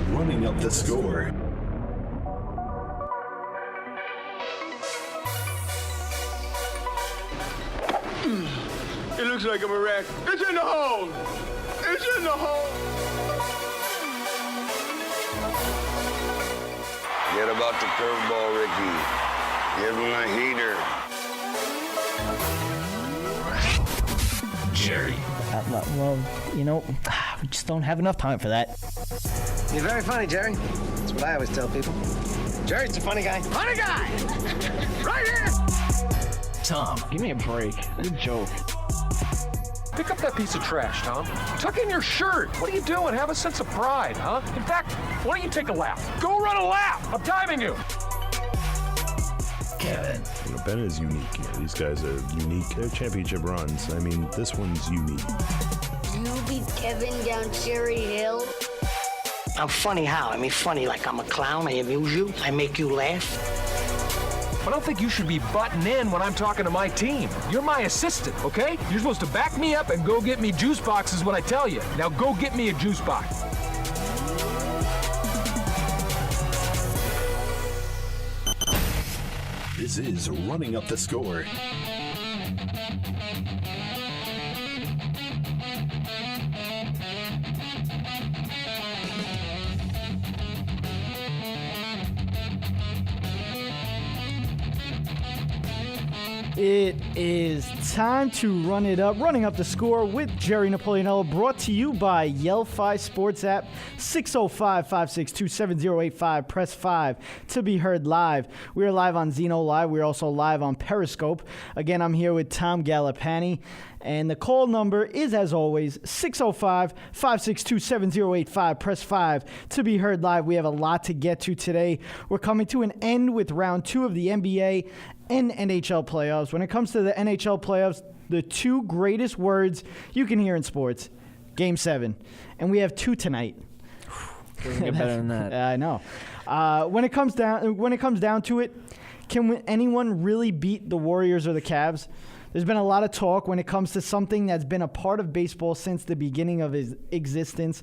Running up the score. It looks like I'm a wreck. It's in the hole. It's in the hole. Get about the curveball, Ricky. Give him a heater. Jerry. Well, you know, we just don't have enough time for that. You're very funny, Jerry. That's what I always tell people. Jerry's a funny guy. Funny guy! Right here! Tom, give me a break. Good joke. Pick up that piece of trash, Tom. Tuck in your shirt. What are you doing? Have a sense of pride, huh? In fact, why don't you take a lap? Go run a lap! I'm timing you! Kevin. You know, Ben is unique. You know, these guys are unique. They're championship runs. I mean, this one's unique. You beat Kevin down Cherry Hill? I'm funny how? I mean, funny like I'm a clown. I amuse you. I make you laugh. I don't think you should be butting in when I'm talking to my team. You're my assistant, okay? You're supposed to back me up and go get me juice boxes when I tell you. Now go get me a juice box. This is Running Up the Score. It is time to running up the score with Jerry Napoleonello, brought to you by Yelphi Sports App, 605-562-7085, press 5 to be heard live. We are live on Zeno Live. We are also live on Periscope. Again, I'm here with Tom Galapani, and the call number is, as always, 605-562-7085, press 5 to be heard live. We have a lot to get to today. We're coming to an end with round 2 of the NBA and NHL playoffs. When it comes to the NHL playoffs, the two greatest words you can hear in sports, Game 7. And we have 2 tonight. Doesn't get better than that. I know. When it comes down to it, can anyone really beat the Warriors or the Cavs? There's been a lot of talk when it comes to something that's been a part of baseball since the beginning of its existence.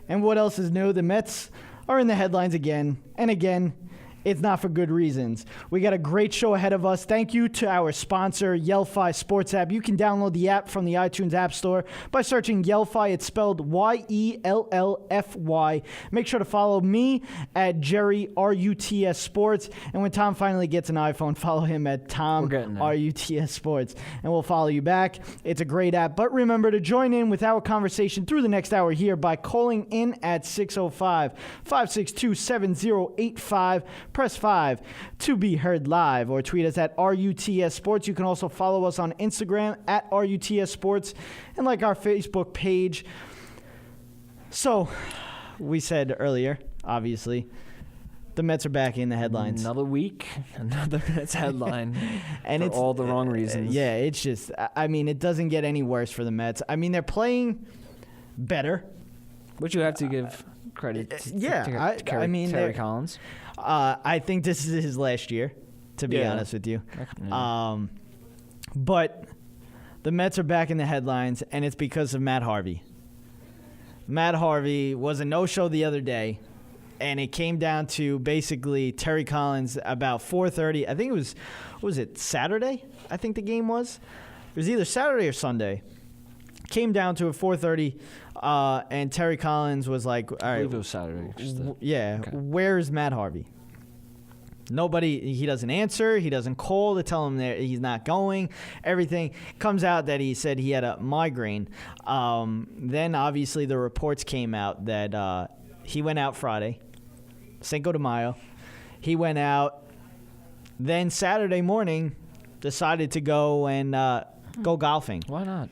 And what else is new? The Mets are in the headlines again and again. It's not for good reasons. We got a great show ahead of us. Thank you to our sponsor, Yelphi Sports App. You can download the app from the iTunes App Store by searching Yelphi. It's spelled Y-E-L-L-F-Y. Make sure to follow me at Jerry RUTS Sports. And when Tom finally gets an iPhone, follow him at Tom RUTS Sports. And we'll follow you back. It's a great app. But remember to join in with our conversation through the next hour here by calling in at 605-562-7085. Press 5 to be heard live, or tweet us at RUTS Sports. You can also follow us on Instagram at RUTS Sports and like our Facebook page. So, we said earlier, obviously, the Mets are back in the headlines. Another week, another Mets headline, and for all the wrong reasons. Yeah, it's just, I mean, it doesn't get any worse for the Mets. I mean, they're playing better. Which you have to give credit to Terry Collins. I think this is his last year, to be honest with you. But the Mets are back in the headlines, and it's because of Matt Harvey. Matt Harvey was a no-show the other day, and it came down to basically Terry Collins about 4:30. I think it was it Saturday? I think the game was. It was either Saturday or Sunday. Came down to a 4:30, and Terry Collins was like, all right. I believe it was Saturday. Where's Matt Harvey? Nobody, he doesn't answer. He doesn't call to tell him that he's not going. Everything comes out that he said he had a migraine. Then, obviously, the reports came out that he went out Friday, Cinco de Mayo. He went out. Then Saturday morning, decided to go and go golfing. Why not?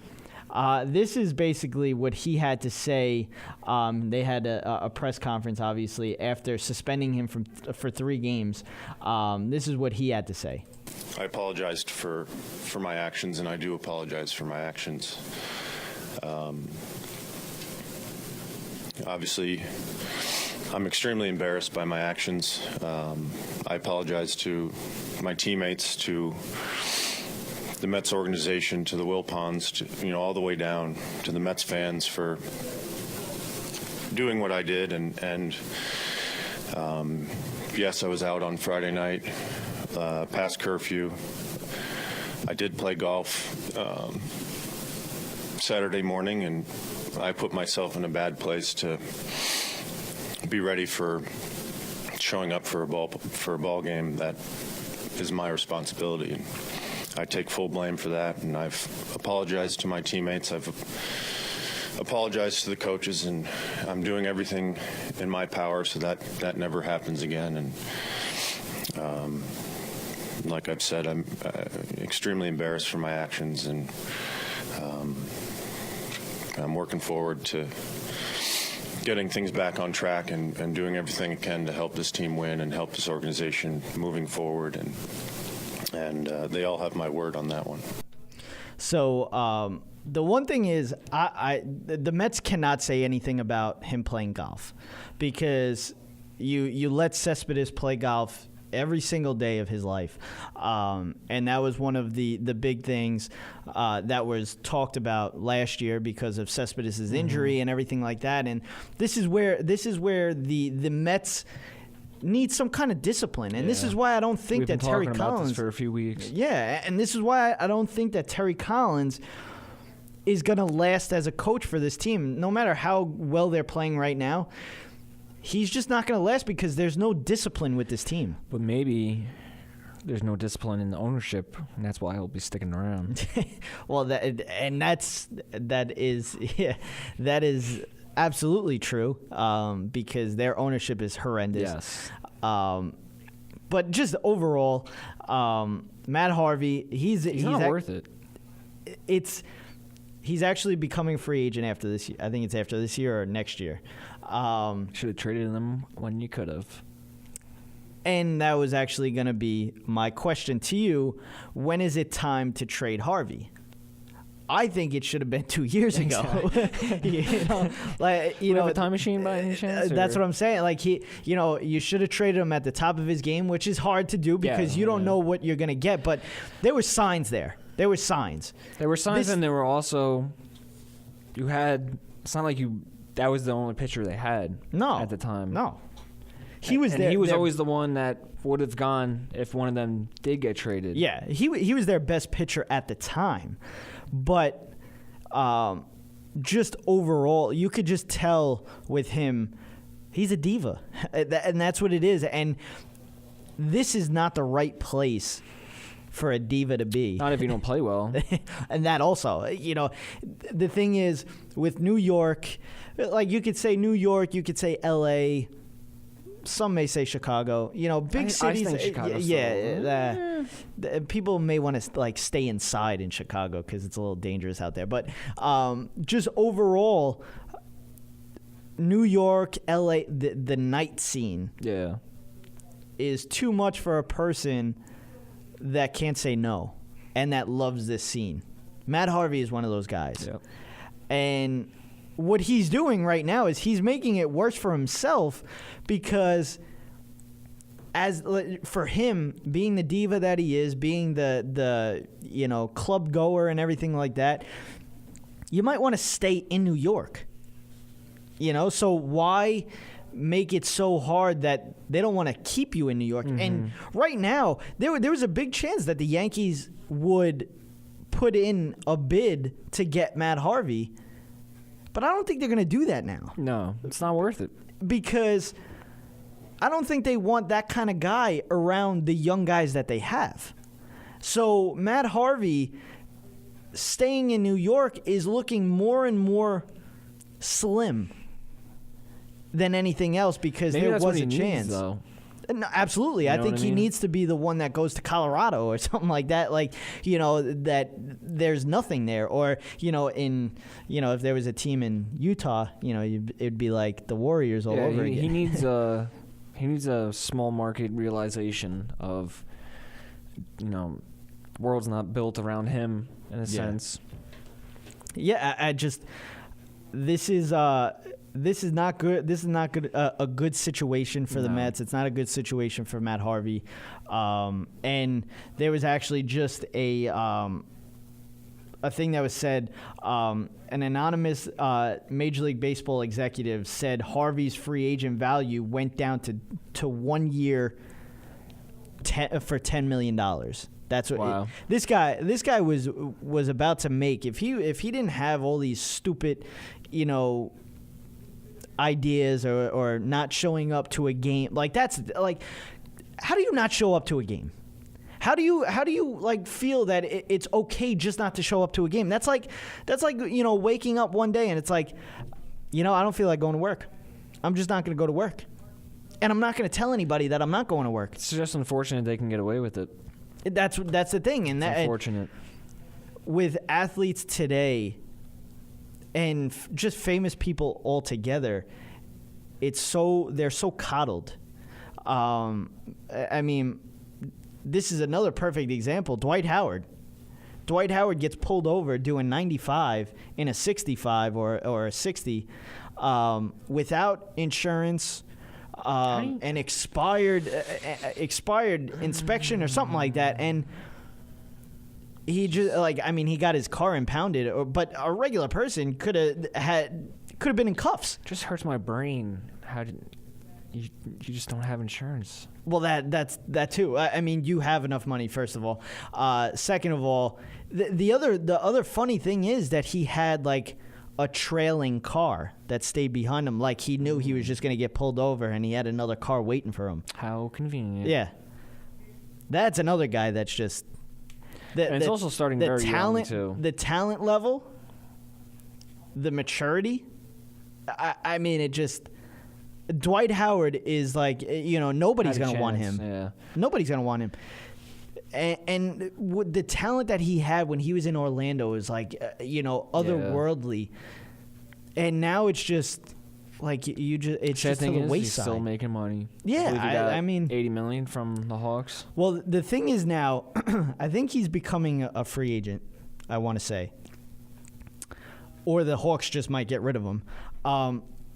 This is basically what he had to say. They had a press conference, obviously, after suspending him for 3 games. This is what he had to say. I apologized for my actions, and I do apologize for my actions. Obviously, I'm extremely embarrassed by my actions. I apologize to my teammates, to the Mets organization to the Wilpons, to, all the way down to the Mets fans for doing what I did. And yes, I was out on Friday night, past curfew. I did play golf Saturday morning, and I put myself in a bad place to be ready for showing up for a ball game. That is my responsibility, and I take full blame for that. And I've apologized to my teammates. I've apologized to the coaches, and I'm doing everything in my power so that never happens again. And like I've said, I'm extremely embarrassed for my actions, and I'm working forward to getting things back on track and doing everything I can to help this team win and help this organization moving forward. And they all have my word on that one. So the one thing is, the Mets cannot say anything about him playing golf, because you let Cespedes play golf every single day of his life, and that was one of the big things that was talked about last year because of Cespedes' injury and everything like that. And this is where the Mets need some kind of discipline, and this is why I don't think that Terry Collins, about this for a few weeks. Yeah, and this is why I don't think that Terry Collins is going to last as a coach for this team, no matter how well they're playing right now. He's just not going to last because there's no discipline with this team. But maybe there's no discipline in the ownership, and that's why he'll be sticking around. Well, that is absolutely true, because their ownership is horrendous. Yes. But just overall, Matt Harvey, he's not worth it. He's actually becoming a free agent after this year. I think it's after this year or next year. Should have traded him when you could have. And that was actually going to be my question to you. When is it time to trade Harvey? I think it should have been 2 years ago. You have a time machine by any chance? That's what I'm saying. Like you should have traded him at the top of his game, which is hard to do because you don't know what you're going to get. But there were signs there. There were signs. And there were also, it's not like that was the only pitcher they had at the time. No. He was He was always the one that would have gone if one of them did get traded. Yeah, he was their best pitcher at the time. But just overall, you could just tell with him, he's a diva. And that's what it is. And this is not the right place for a diva to be. Not if you don't play well. And that also, the thing is, with New York, like you could say New York, you could say L.A., some may say Chicago. Big cities. I think Chicago. People may want to stay inside in Chicago because it's a little dangerous out there. But just overall, New York, LA, the night scene, is too much for a person that can't say no and that loves this scene. Matt Harvey is one of those guys, and what he's doing right now is he's making it worse for himself because for him, being the diva that he is, being the club goer and everything like that, you might want to stay in New York. So why make it so hard that they don't want to keep you in New York? And right now, there was a big chance that the Yankees would put in a bid to get Matt Harvey. But I don't think they're going to do that now. No, it's not worth it. Because I don't think they want that kind of guy around the young guys that they have. So Matt Harvey staying in New York is looking more and more slim than anything else because Maybe there was a chance. Needs, though. No, absolutely. I think he needs to be the one that goes to Colorado or something like that. That there's nothing there. Or, if there was a team in Utah, it'd be like the Warriors all over again. He needs a small market realization of, the world's not built around him in a sense. Yeah, this This is not good. This is not good. A good situation for the No. Mets. It's not a good situation for Matt Harvey. And there was actually just a thing that was said. An anonymous Major League Baseball executive said Harvey's free agent value went down to 1 year for $10 million. That's what Wow. this guy was about to make if he didn't have all these stupid, ideas or not showing up to a game. Like that's like, how do you not show up to a game? How do you like feel that it's okay just not to show up to a game? That's like waking up one day and it's like, I don't feel like going to work. I'm just not going to go to work. And I'm not going to tell anybody that I'm not going to work. It's just unfortunate they can get away with it. That's the thing, and It's unfortunate. With athletes today, and just famous people altogether, they're so coddled. I mean, this is another perfect example. Dwight Howard gets pulled over doing 95 in a 65 or a 60 without insurance. An expired inspection or something like that, and he just he got his car impounded, but a regular person could have been in cuffs. Just hurts my brain. How did you just don't have insurance? Well, that's that too. I mean, you have enough money, first of all. Second of all, the other funny thing is that he had like a trailing car that stayed behind him. Like he knew he was just going to get pulled over and he had another car waiting for him. How convenient. Yeah. That's another guy that's just... And it's also starting very young, too. The talent level, the maturity, I mean, it just... Dwight Howard is like, nobody's going to want him. Yeah. Nobody's going to want him. And with the talent that he had when he was in Orlando is like, otherworldly. Yeah. And now it's just like it's just to the wayside. He's still making money. Yeah, I mean, $80 million from the Hawks. Well, the thing is now, I think he's becoming a free agent. I want to say, or the Hawks just might get rid of him.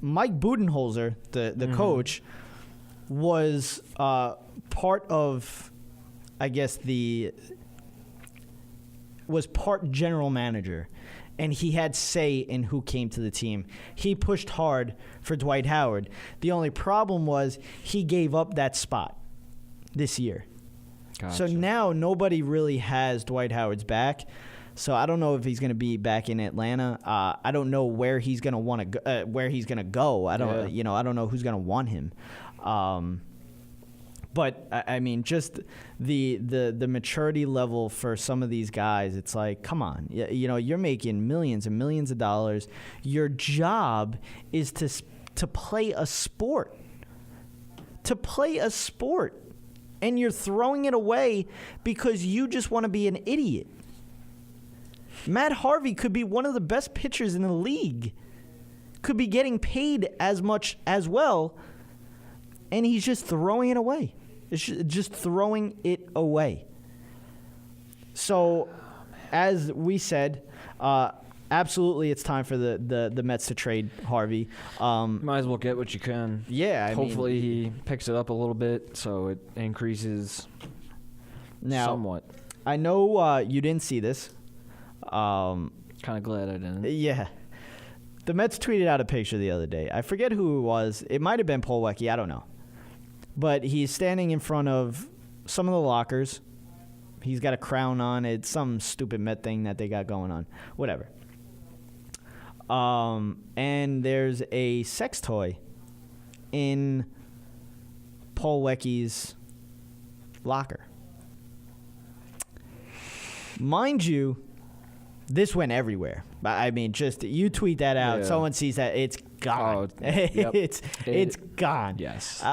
Mike Budenholzer, the coach, was part of. I guess was part general manager, and he had say in who came to the team. He pushed hard for Dwight Howard. The only problem was he gave up that spot this year. Gotcha. So now nobody really has Dwight Howard's back. So I don't know if he's going to be back in Atlanta. I don't know where he's going to want to where he's going to go. I don't I don't know who's going to want him. But I mean, just the maturity level for some of these guys, it's like, come on, you're making millions and millions of dollars. Your job is to play a sport, and you're throwing it away because you just want to be an idiot. Matt Harvey could be one of the best pitchers in the league, could be getting paid as much as well, and he's just throwing it away. It's just throwing it away. So, as we said, absolutely it's time for the Mets to trade Harvey. Might as well get what you can. Yeah. Hopefully he picks it up a little bit so it increases somewhat. I know you didn't see this. Kind of glad I didn't. Yeah. The Mets tweeted out a picture the other day. I forget who it was. It might have been Paul Wecky. I don't know. But he's standing in front of some of the lockers. He's got a crown on. It's some stupid Met thing that they got going on. Whatever. And there's a sex toy in Paul Wecky's locker. Mind you, this went everywhere. I mean, just you tweet that out. Yeah. Someone sees that, it's gone. Oh, yep. It's gone. Yes.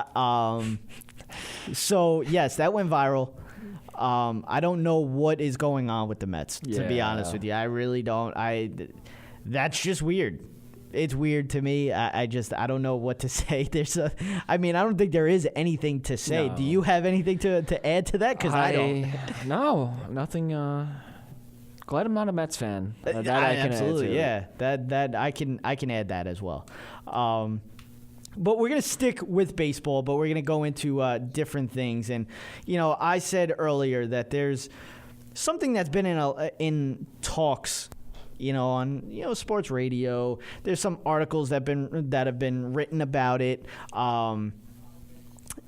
So yes, that went viral. I don't know what is going on with the Mets. To be honest with you, I really don't. That's just weird. It's weird to me. I don't know what to say. I don't think there is anything to say. No. Do you have anything to add to that? Because I don't. No, nothing Glad I'm not a Mets fan. That I can absolutely, add to. yeah. That I can add that as well. But we're gonna stick with baseball, but we're gonna go into different things. And I said earlier that there's something that's been in talks, on sports radio. There's some articles that have been written about it, and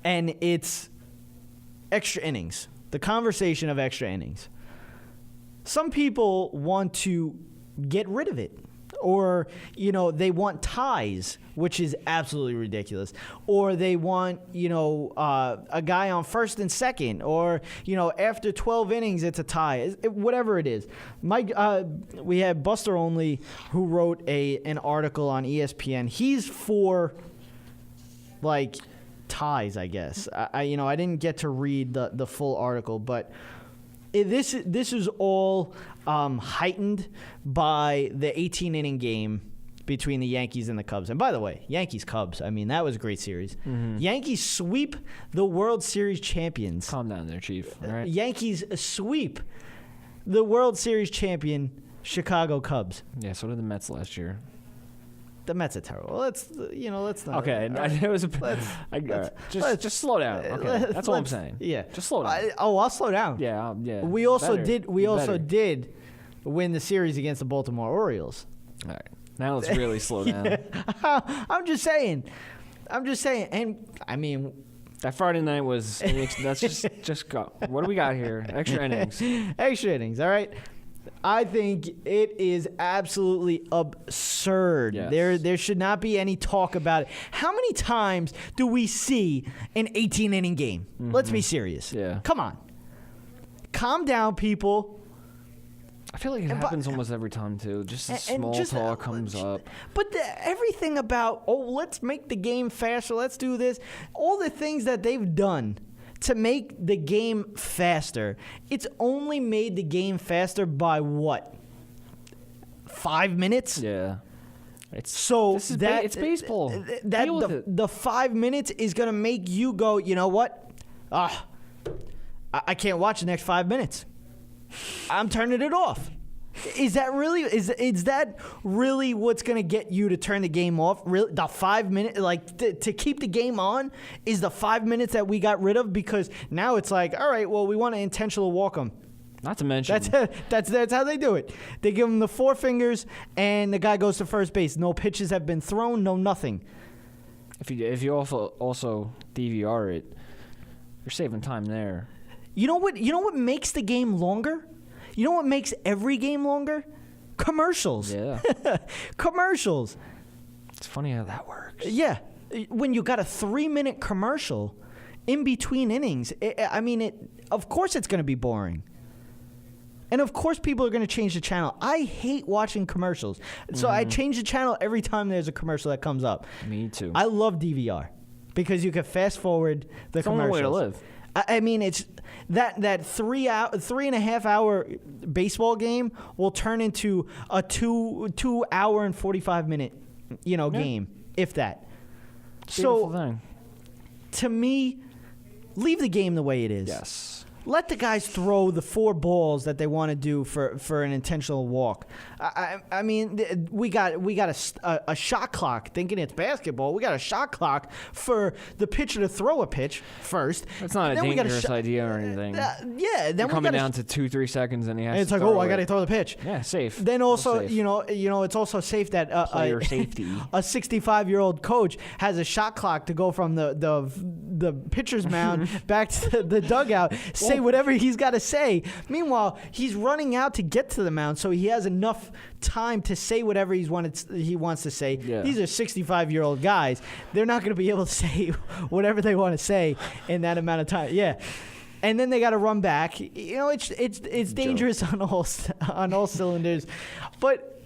it's extra innings. The conversation of extra innings. Some people want to get rid of it, or they want ties, which is absolutely ridiculous, or they want a guy on first and second, or after 12 innings it's a tie, whatever it is. We had Buster Only, who wrote an article on ESPN. He's for ties, I guess. I didn't get to read the full article, but this is all heightened by the 18-inning game between the Yankees and the Cubs. And by the way, Yankees-Cubs, that was a great series. Mm-hmm. Yankees sweep the World Series champions. Calm down there, Chief. All right. Yankees sweep the World Series champion Chicago Cubs. Yeah, so did the Mets last year. The Mets are terrible. Let's not. Okay, it was just slow down. Okay, that's all I'm saying. Yeah, just slow down. I'll slow down. Yeah. We also did win the series against the Baltimore Orioles. All right, now let's really slow down. Yeah. I'm just saying, and that Friday night was. That's just go. What do we got here? Extra innings. Extra innings. All right. I think it is absolutely absurd. Yes. There should not be any talk about it. How many times do we see an 18-inning game? Mm-hmm. Let's be serious. Yeah. Come on. Calm down, people. I feel like it happens almost every time, too. Just small talk comes up. But everything about, let's make the game faster, let's do this, all the things that they've done to make the game faster, it's only made the game faster by what? 5 minutes? Yeah. It's baseball. The 5 minutes is going to make you go, you know what? I can't watch the next 5 minutes. I'm turning it off. Is that really what's going to get you to turn the game off? Really, the 5 minutes, to keep the game on, is the 5 minutes that we got rid of? Because now it's like, all right, well, we want to intentionally walk them. Not to mention that's how they do it. They give him the four fingers, and the guy goes to first base. No pitches have been thrown, no nothing. If you also DVR it, you're saving time there. You know what makes the game longer? You know what makes every game longer? Commercials. Yeah. Commercials. It's funny how that works. Yeah. When you got a 3-minute commercial in between innings, of course it's going to be boring. And of course people are going to change the channel. I hate watching commercials. So I change the channel every time there's a commercial that comes up. Me too. I love DVR because you can fast forward the commercials. It's the only way to live. It's that 3.5 hour baseball game will turn into a 2 hour and 45 minute, game, if that. Beautiful thing. To me, leave the game the way it is. Yes. Let the guys throw the 4 balls that they want to do for an intentional walk. We got a shot clock. Thinking it's basketball, we got a shot clock for the pitcher to throw a pitch first. It's not a dangerous idea or anything. Then you're coming down to 2-3 seconds, and he has. And it's like, I got to throw the pitch. Yeah, safe. Then also, safe. it's also safe that player safety. A 65-year-old coach has a shot clock to go from the pitcher's mound back to the dugout. Say whatever he's got to say. Meanwhile, he's running out to get to the mound, so he has enough time to say whatever he wants to say. Yeah. These are 65-year-old guys. They're not going to be able to say whatever they want to say in that amount of time. Yeah. And then they got to run back. It's dangerous on all cylinders. But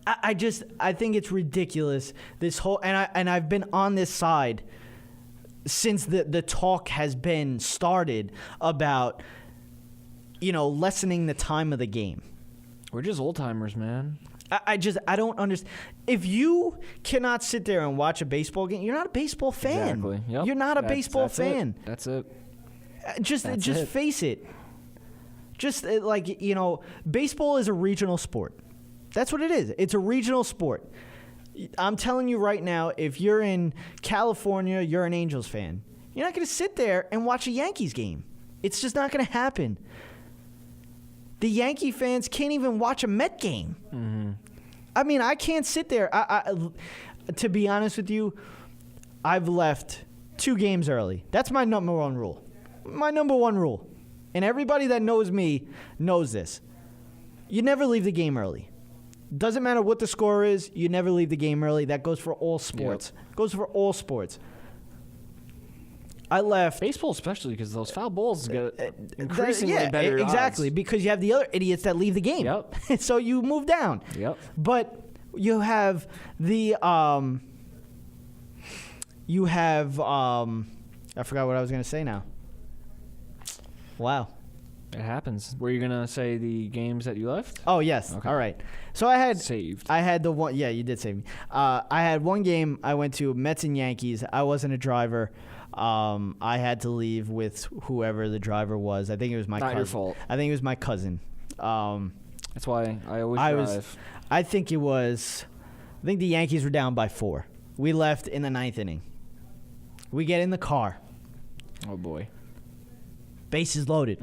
I think it's ridiculous, this whole, and I've been on this side since the talk has been started about, lessening the time of the game. We're just old timers, man. I don't understand. If you cannot sit there and watch a baseball game, you're not a baseball fan. Exactly. Yep. You're not a baseball fan. That's it. Just face it. Just like, baseball is a regional sport. That's what it is. It's a regional sport. I'm telling you right now, if you're in California, you're an Angels fan. You're not going to sit there and watch a Yankees game. It's just not going to happen. The Yankee fans can't even watch a Met game. Mm-hmm. I mean, I can't sit there. To be honest with you, I've left 2 games early. That's my number one rule. My number one rule. And everybody that knows me knows this. You never leave the game early. Doesn't matter what the score is, you never leave the game early. That goes for all sports. Yep. Goes for all sports. I left. Baseball especially, because those foul balls get increasingly better exactly, odds. Because you have the other idiots that leave the game. Yep. So you move down. Yep. But you have the I forgot what I was going to say now. Wow. It happens. Were you gonna say the games that you left? Oh yes. Okay. All right. So I had saved. I had the one. Yeah, you did save me. I had one game. I went to Mets and Yankees. I wasn't a driver. I had to leave with whoever the driver was. I think it was my cousin. Not your fault. I think it was my cousin. That's why I always drive. I think the Yankees were down by 4. We left in the 9th inning. We get in the car. Oh boy. Bases loaded.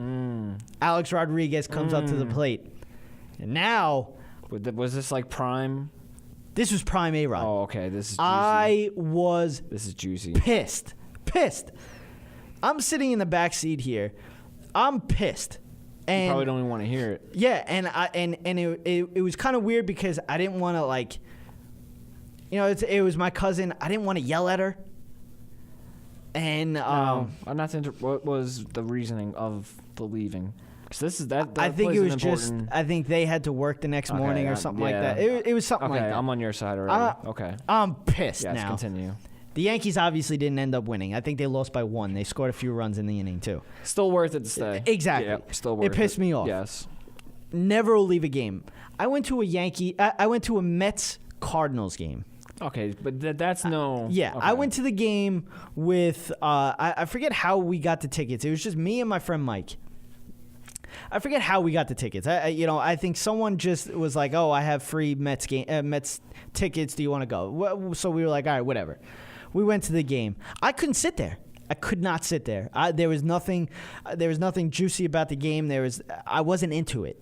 Alex Rodriguez comes up to the plate. And now... Was this like prime? This was prime A-Rod. Oh, okay. This is juicy. This is juicy. Pissed. I'm sitting in the back seat here. I'm pissed. And you probably don't even want to hear it. Yeah, and it was kind of weird because I didn't want to, like... it was my cousin. I didn't want to yell at her. And what was the reasoning of the leaving? Because this is that. I think it was just. I think they had to work the next morning or something like that. It was something like that. I'm on your side already. Okay. I'm pissed now. Yes, continue. The Yankees obviously didn't end up winning. I think they lost by 1. They scored a few runs in the inning too. Still worth it to stay. Exactly. Yeah, still worth it. It pissed me off. Yes. Never will leave a game. I went to a Mets Cardinals game. Okay, but that's no... Yeah, okay. I went to the game with... I forget how we got the tickets. It was just me and my friend Mike. I forget how we got the tickets. I think someone just was like, "Oh, I have free Mets tickets. Do you want to go?" So we were like, "All right, whatever." We went to the game. I couldn't sit there. I could not sit there. There was nothing juicy about the game. I wasn't into it.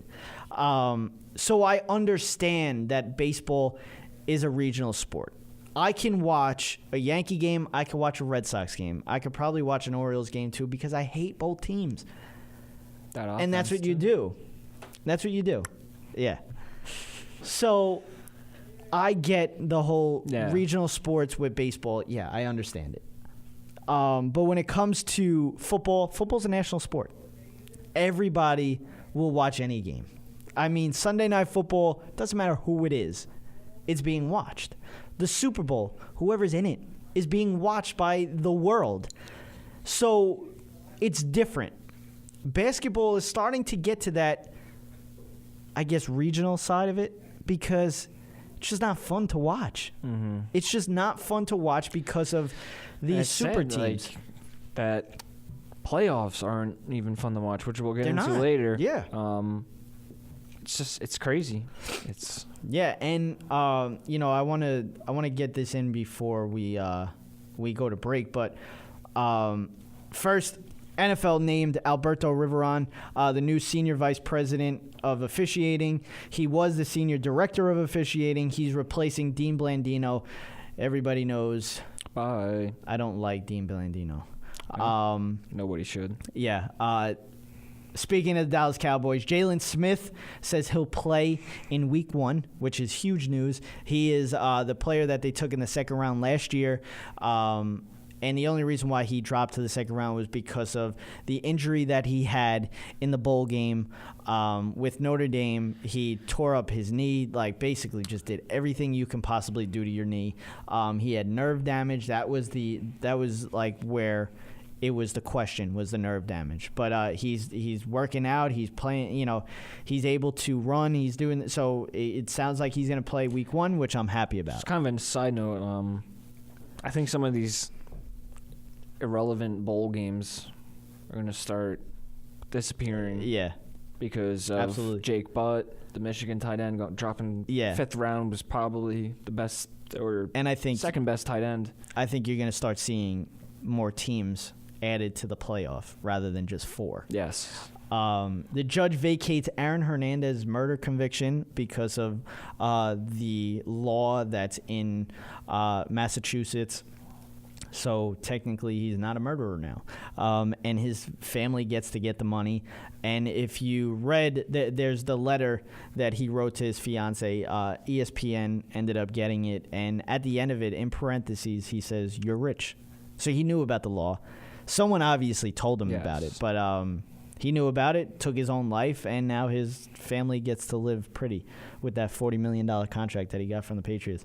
So I understand that baseball is a regional sport. I can watch a Yankee game. I can watch a Red Sox game. I could probably watch an Orioles game too because I hate both teams. And that's what you do. That's what you do. Yeah. So I get the whole regional sports with baseball. Yeah, I understand it. But when it comes to football, football's a national sport. Everybody will watch any game. I mean, Sunday Night Football, doesn't matter who it is. It's being watched. The Super Bowl, whoever's in it, is being watched by the world. So it's different. Basketball is starting to get to that, I guess, regional side of it because it's just not fun to watch. Mm-hmm. It's just not fun to watch because of these super teams. Like, that playoffs aren't even fun to watch, which we'll get into not. later. Yeah. It's crazy. And I want to get this in before we go to break, but first, NFL named Alberto Riveron the new senior vice president of officiating. He was the senior director of officiating. He's replacing Dean Blandino. Everybody knows. Bye. I don't like Dean Blandino. Nobody should. Yeah. Speaking of the Dallas Cowboys, Jalen Smith says he'll play in Week 1, which is huge news. He is the player that they took in the second round last year. And the only reason why he dropped to the second round was because of the injury that he had in the bowl game with Notre Dame. He tore up his knee, like basically just did everything you can possibly do to your knee. He had nerve damage. That was like where it was the question, was the nerve damage. But he's working out. He's playing. He's able to run. He's doing so. It sounds like he's going to play Week 1, which I'm happy about. Just kind of a side note. I think some of these irrelevant bowl games are going to start disappearing. Yeah. because of Absolutely. Jake Butt, the Michigan tight end, dropping 5th round was probably the best or I think second best tight end. I think you're going to start seeing more teams added to the playoff rather than just 4. Yes. The judge vacates Aaron Hernandez's murder conviction because of the law that's in Massachusetts. So technically, he's not a murderer now, and his family gets to get the money. And if you read, there's the letter that he wrote to his fiance. ESPN ended up getting it, and at the end of it, in parentheses, he says, "You're rich." So he knew about the law. Someone obviously told him about it, but he knew about it, took his own life, and now his family gets to live pretty with that $40 million contract that he got from the Patriots.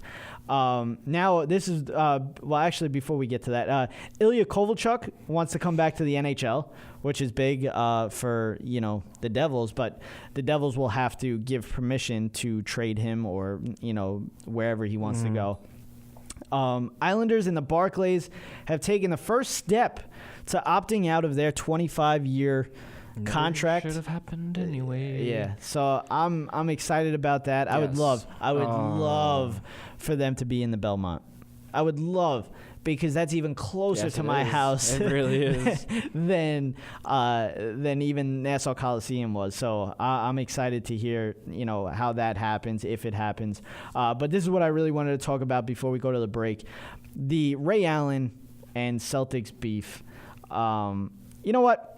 Now, this is, actually, before we get to that, Ilya Kovalchuk wants to come back to the NHL, which is big for, the Devils, but the Devils will have to give permission to trade him or, wherever he wants to go. Islanders and the Barclays have taken the first step to opting out of their 25-year contract. Should have happened anyway. Yeah, so I'm excited about that. Yes. I would love for them to be in the Belmont. I would love, because that's even closer to my house. It really is. than even Nassau Coliseum was. So I'm excited to hear how that happens, if it happens. But this is what I really wanted to talk about before we go to the break: the Ray Allen and Celtics beef. You know what?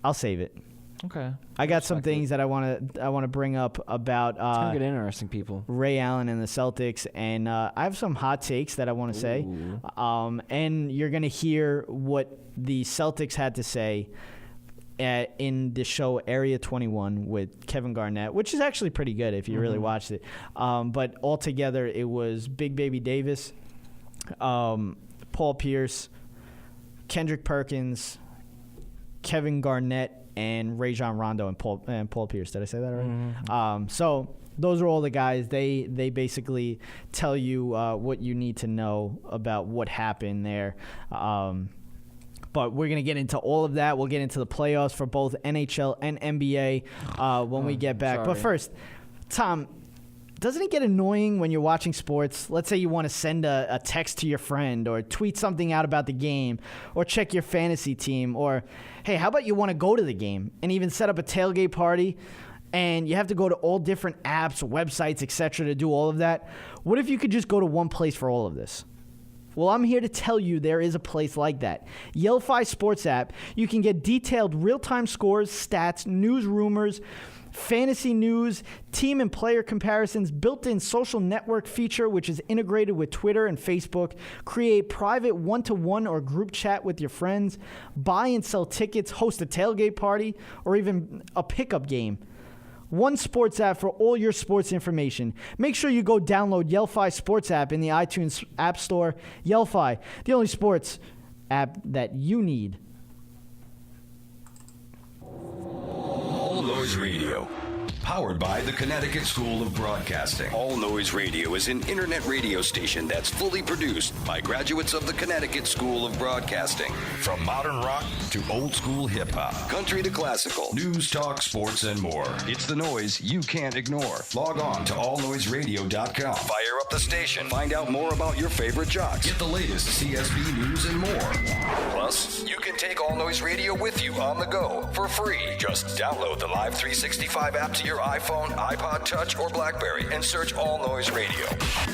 I'll save it. Okay. I got some things that I want to bring up about it's gonna get interesting, people. Ray Allen and the Celtics, and I have some hot takes that I want to say. And you're gonna hear what the Celtics had to say in the show Area 21 with Kevin Garnett, which is actually pretty good if you really watched it. But altogether, it was Big Baby Davis, Paul Pierce, Kendrick Perkins, Kevin Garnett, and Rajon Rondo and Paul Pierce. Did I say that already? So those are all the guys. They basically tell you what you need to know about what happened there. But we're going to get into all of that. We'll get into the playoffs for both NHL and NBA when we get back. Sorry. But first, Tom, doesn't it get annoying when you're watching sports? Let's say you want to send a text to your friend or tweet something out about the game or check your fantasy team, or, hey, how about you want to go to the game and even set up a tailgate party and you have to go to all different apps, websites, etc. to do all of that? What if you could just go to one place for all of this? Well, I'm here to tell you there is a place like that. Yelphi Sports app. You can get detailed real-time scores, stats, news, rumors, fantasy news, team and player comparisons, built-in social network feature, which is integrated with Twitter and Facebook, create private one-to-one or group chat with your friends, buy and sell tickets, host a tailgate party, or even a pickup game. One sports app for all your sports information. Make sure you go download Yelphi Sports app in the iTunes App Store. Yelphi, the only sports app that you need. All Noise Radio, powered by the Connecticut School of Broadcasting. All Noise Radio is an internet radio station that's fully produced by graduates of the Connecticut School of Broadcasting. From modern rock to old school hip hop, country to classical, news, talk, sports, and more. It's the noise you can't ignore. Log on to allnoiseradio.com. Fire up the station. Find out more about your favorite jocks. Get the latest CSB news and more. Plus, you can take All Noise Radio with you on the go for free. Just download the Live 365 app to your iPhone, iPod Touch, or BlackBerry and search All Noise Radio.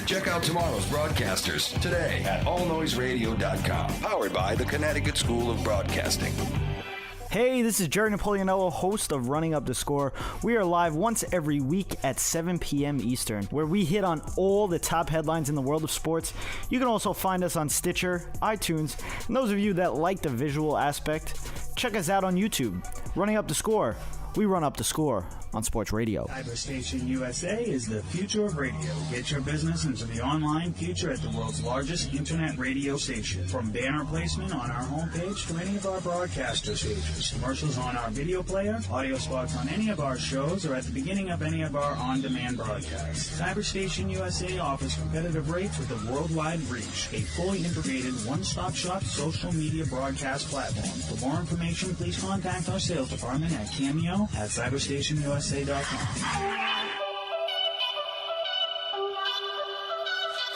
Check out tomorrow's broadcasters today at allnoiseradio.com. Powered by the Connecticut School of Broadcasting. Hey, this is Jerry Napoleonello, host of Running Up the Score. We are live once every week at 7 p.m. Eastern, where we hit on all the top headlines in the world of sports. You can also find us on Stitcher, iTunes, and those of you that like the visual aspect, check us out on YouTube. Running Up the Score. We run up the score on Sports Radio. Cyberstation USA is the future of radio. Get your business into the online future at the world's largest internet radio station. From banner placement on our homepage to any of our broadcaster stages, commercials on our video player, audio spots on any of our shows, or at the beginning of any of our on-demand broadcasts. Cyberstation USA offers competitive rates with a worldwide reach. A fully integrated one-stop shop social media broadcast platform. For more information, please contact our sales department at Cameo email at cyberstationusa.com.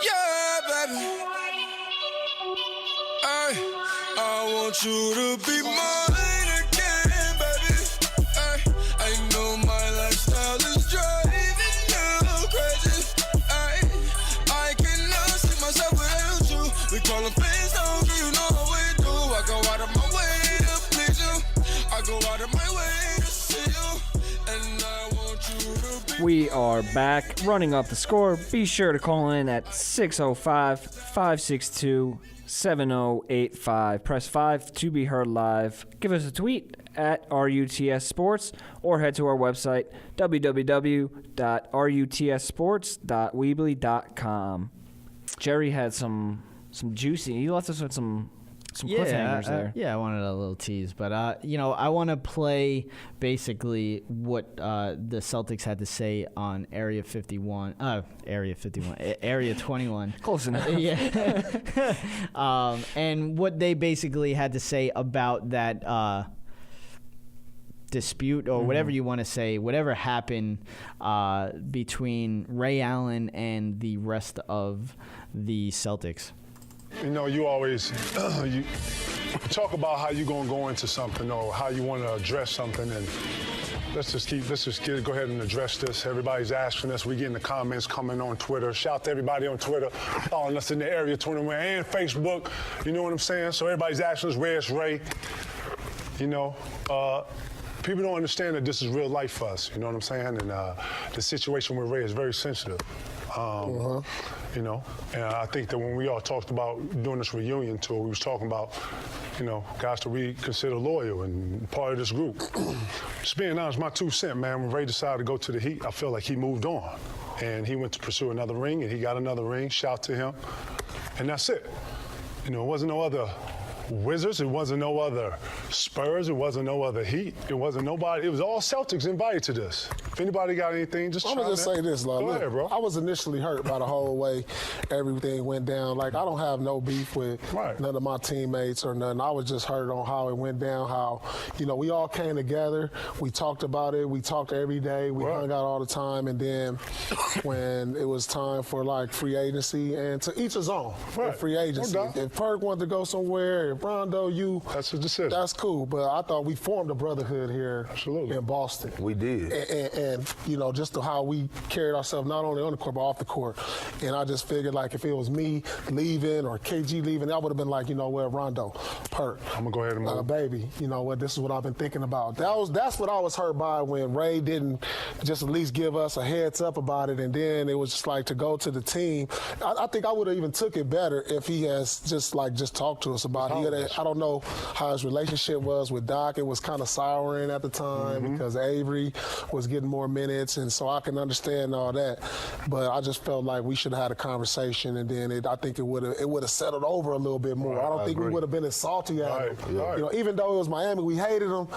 Yeah, baby. I want you to be mine again, baby. I know my lifestyle is driving you crazy. I cannot see myself without you. We call them friends, don't you know how we do. I go out of my way to please you. I go out of my way to see you. And I want you to be. We are back, running up the score. Be sure to call in at 605-562-7085. Press 5 to be heard live. Give us a tweet at RUTS Sports or head to our website, www.rutsports.weebly.com. Jerry had some juicy. He left us with some cliffhangers there. Yeah, I wanted a little tease, but I want to play basically what the Celtics had to say on Area 21. Area 21. Close enough. Yeah. And what they basically had to say about that dispute or whatever you want to say, whatever happened between Ray Allen and the rest of the Celtics. You know, you always you talk about how you're gonna go into something or how you want to address something, and let's just go ahead and address this. Everybody's asking us. We getting the comments coming on Twitter. Shout to everybody on Twitter, following us in the Area 21 and Facebook. You know what I'm saying? So everybody's asking us, where's Ray? You know, people don't understand that this is real life for us. You know what I'm saying? And the situation with Ray is very sensitive. You know, and I think that when we all talked about doing this reunion tour, we was talking about, you know, guys to be considered loyal and part of this group. Just being honest, my 2 cents, man, when Ray decided to go to the Heat, I feel like he moved on. And he went to pursue another ring, and he got another ring. Shout to him. And that's it. You know, it wasn't no other Wizards, it wasn't no other Spurs, it wasn't no other Heat, it wasn't nobody, it was all Celtics invited to this. If anybody got anything, just I'm gonna just say this, Go ahead, bro. I was initially hurt by the whole way everything went down. Like, I don't have no beef with none of my teammates or nothing. I was just hurt on how it went down, how, you know, we all came together, we talked about it, we talked every day, we hung out all the time, and then when it was time for, like, free agency, and to each his own, free agency. If Perk wanted to go somewhere, Rondo, that's a decision. That's cool, but I thought we formed a brotherhood here in Boston. We did. And you know, just to how we carried ourselves, not only on the court, but off the court. And I just figured, like, if it was me leaving or KG leaving, that would have been like, you know what, Rondo, Perk. I'm going to go ahead and move. Baby, you know what, this is what I've been thinking about. That's what I was hurt by when Ray didn't just at least give us a heads up about it, and then it was just like to go to the team. I think I would have even took it better if he has just talked to us about it. I don't know how his relationship was with Doc. It was kind of souring at the time because Avery was getting more minutes, and so I can understand all that. But I just felt like we should have had a conversation, and then I think it would have settled over a little bit more. I don't think we would have been as salty at him. You know, even though it was Miami, we hated them.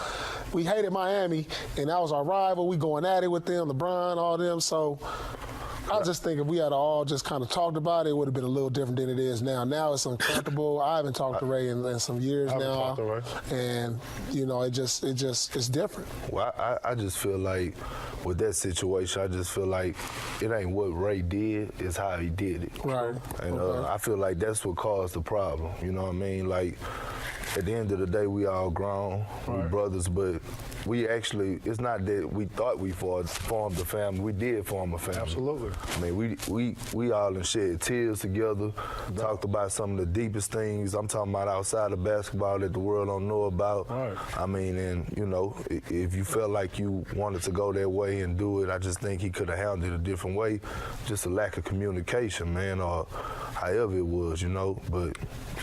We hated Miami, and that was our rival. We going at it with them, LeBron, all them. So I just think if we had all just kind of talked about it, it would have been a little different than it is now. Now it's uncomfortable. I haven't talked to Ray in some years now, and you know, it's different. Well, I just feel like with that situation, I just feel like it ain't what Ray did, it's how he did it. Right. And I feel like that's what caused the problem. You know what I mean? Like, at the end of the day, we all grown, we brothers, but we actually, it's not that we thought we formed a family, we did form a family. Absolutely. I mean, we all done shed tears together, talked about some of the deepest things. I'm talking about outside of basketball that the world don't know about. I mean, and you know, if you felt like you wanted to go that way and do it, I just think he could have handled it a different way. Just a lack of communication, man, or however it was, you know. But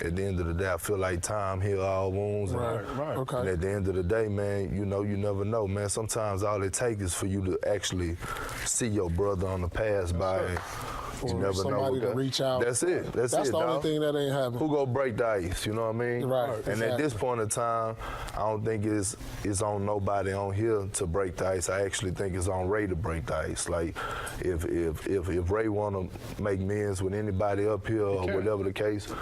at the end of the day, I feel like time heals all wounds. And at the end of the day, man, you know, you never know, man. Sometimes all it takes is for you to actually see your brother on the pass by. for You never somebody know. to reach out. That's it. That's it, the only dog. thing that ain't happening. Who go break the ice? You know what I mean? Right. And at this point in time, I don't think it's on nobody on here to break the ice. I actually think it's on Ray to break the ice. Like, if Ray want to make amends with anybody up here or whatever the case,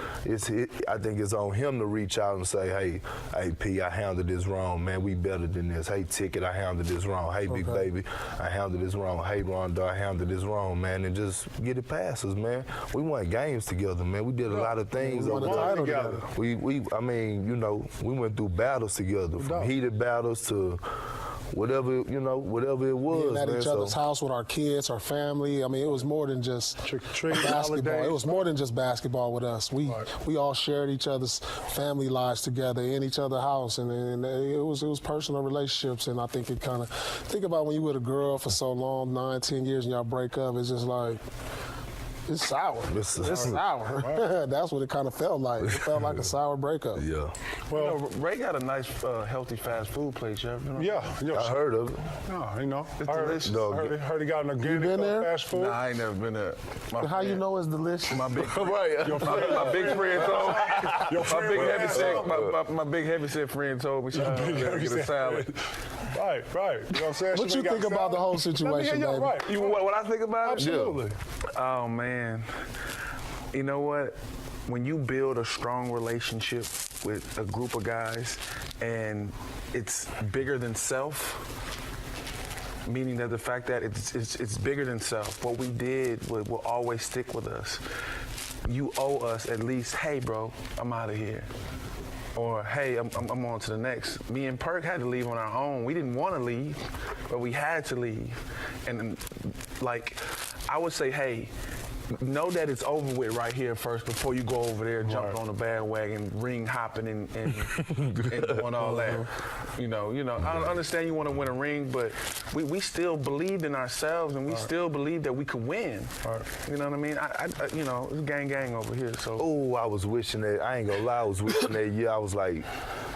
I think it's on him to reach out and say, hey, P, I handled this wrong, man. We better than this. Hey, Ticket, I handled this wrong. Hey, Big Baby, I handled this wrong. Hey, Rondo, I handled this wrong, man. And just get it past us, man. We won games together, man. We did a lot of things. We won the title together. I mean, you know, we went through battles together, from heated battles to whatever it was. Being at man, each other's house with our kids, our family. I mean, it was more than just basketball. holidays. It was more than just basketball with us. We all shared each other's family lives together in each other's house, and it was personal relationships. And I think it kind of think about when you with a girl for so long, 9, 10 years, and y'all break up. It's just like. It's sour. It's sour. Right. That's what it kind of felt like. It felt like a sour breakup. Yeah. Well, Ray got a nice, healthy fast food place, Jeff. You know? Yeah. I heard of it. No, you know. It's I delicious. heard he got an You organic been there? fast food. Nah, I ain't never been there. How you know it's delicious? My big Right. my big friend told my big heavyset friend told me she was going to get a salad. Right. You know what I'm saying? What you think about the whole situation, baby? Right. You what I think about it? Absolutely. Oh man. You know what? When you build a strong relationship with a group of guys and it's bigger than self, meaning that the fact that it's bigger than self, what we did will always stick with us. You owe us at least, hey bro, I'm out of here. Or, hey, I'm on to the next. Me and Perk had to leave on our own. We didn't want to leave, but we had to leave. And like, I would say, hey, know that it's over with right here first before you go over there, jump on the bandwagon, ring hopping and doing all that. You know, I understand you want to win a ring, but we still believed in ourselves and we still believed that we could win. You know what I mean? I you know, it's gang over here. So. Oh, I was wishing that, I ain't gonna lie, I was wishing that year, I was like,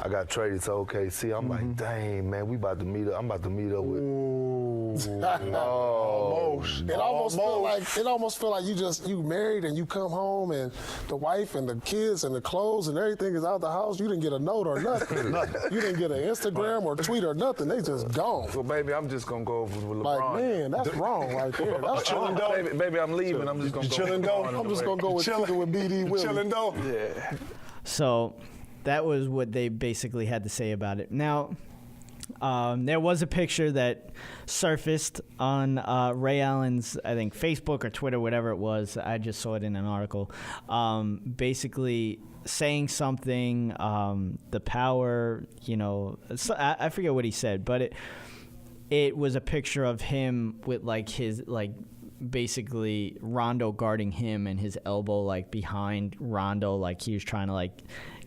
I got traded to OKC. I'm like, dang, man, I'm about to meet up with. Almost. It almost feel like you married and you come home and the wife and the kids and the clothes and everything is out the house. You didn't get a note or nothing. You didn't get an Instagram or tweet or nothing. They just gone. Well, baby, I'm just gonna go over with LeBron. Like, man, that's wrong right there. That's Chilling wrong. though. Baby, I'm leaving. I'm just gonna go. Chilling though. I'm just gonna go with BD Willie. Chilling though. Yeah. So that was what they basically had to say about it. Now, there was a picture that surfaced on Ray Allen's, I think, Facebook or Twitter, whatever it was. I just saw it in an article. Basically saying something, the power, I forget what he said, but it was a picture of him with basically Rondo guarding him and his elbow behind Rondo, like he was trying to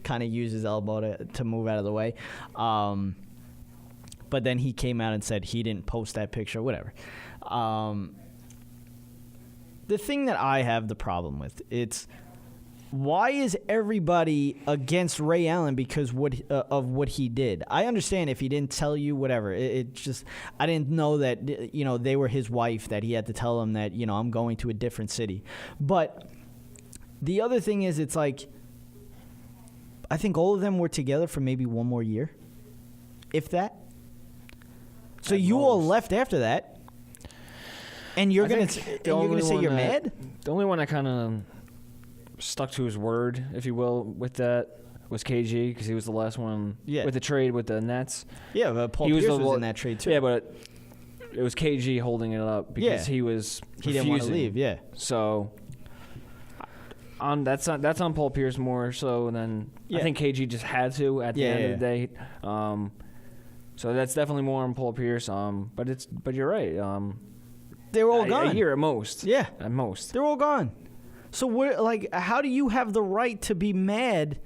kind of use his elbow to move out of the way. But then he came out and said he didn't post that picture, whatever. The thing that I have the problem with, it's why is everybody against Ray Allen because of what he did? I understand if he didn't tell you, whatever. It just, I didn't know that, they were his wife, that he had to tell them that, I'm going to a different city. But the other thing is, it's like, I think all of them were together for maybe one more year, if that. So you all left after that, and you're gonna say you're mad? The only one that kind of stuck to his word, if you will, with that was KG, because he was the last one with the trade with the Nets. Yeah, but Paul Pierce was in that trade too. Yeah, but it was KG holding it up because he didn't want to leave. Yeah, so that's on Paul Pierce more so than I think KG just had to at the end of the day. So that's definitely more on Paul Pierce. But you're right. They were all gone. A year at most. Yeah, at most. They're all gone. So how do you have the right to be mad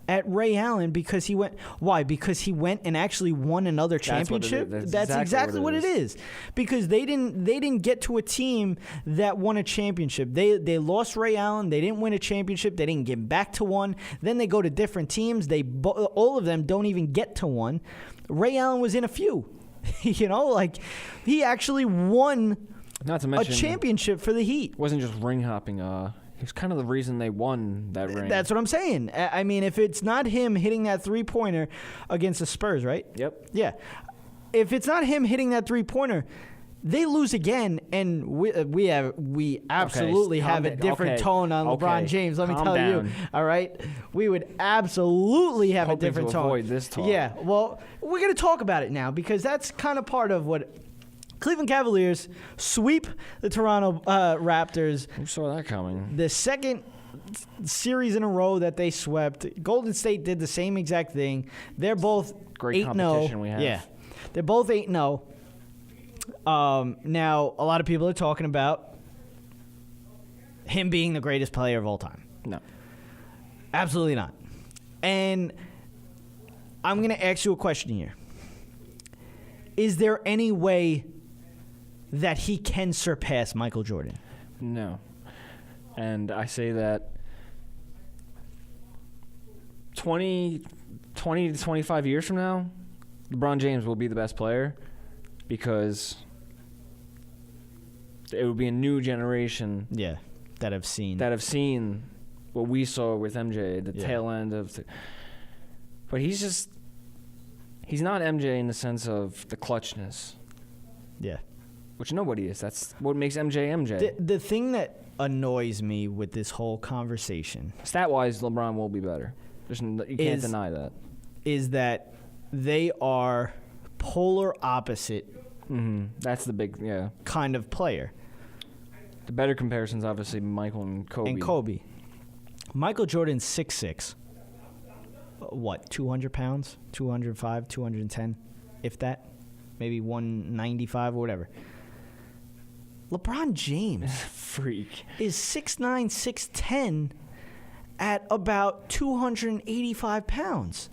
at Ray Allen because he went? Why? Because he went and actually won another championship. That's exactly what it is. Because they didn't get to a team that won a championship. They lost Ray Allen. They didn't win a championship. They didn't get back to one. Then they go to different teams. All of them don't even get to one. Ray Allen was in a few. He actually won Not to mention a championship for the Heat. Wasn't just ring hopping. He was kind of the reason they won that ring. That's what I'm saying. I mean, if it's not him hitting that 3-pointer against the Spurs, right? Yep. Yeah. If it's not him hitting that 3-pointer, they lose again, and we absolutely have a different tone on LeBron James. Let me tell you, all right? We would absolutely have a different tone. Avoid this talk. Yeah, well, we're going to talk about it now because that's kind of part of what Cleveland Cavaliers sweep the Toronto Raptors. Who saw that coming? The second series in a row that they swept. Golden State did the same exact thing. They're both 8-0. Great competition we have. Yeah, they're both 8-0. Now, a lot of people are talking about him being the greatest player of all time. No. Absolutely not. And I'm going to ask you a question here. Is there any way that he can surpass Michael Jordan? No. And I say that 20 to 25 years from now, LeBron James will be the best player. Because it would be a new generation. Yeah, that have seen what we saw with MJ, the tail end of. But he's not MJ in the sense of the clutchness. Yeah. Which nobody is. That's what makes MJ MJ. The thing that annoys me with this whole conversation, stat-wise, LeBron will be better. You can't deny that. Is that they are polar opposite. Mm-hmm. That's the big, kind of player. The better comparison's obviously Michael and Kobe. Michael Jordan's 6'6". 200 pounds? 205, 210, if that. Maybe 195 or whatever. LeBron James freak is 6'9", 6'10", at about 285 pounds.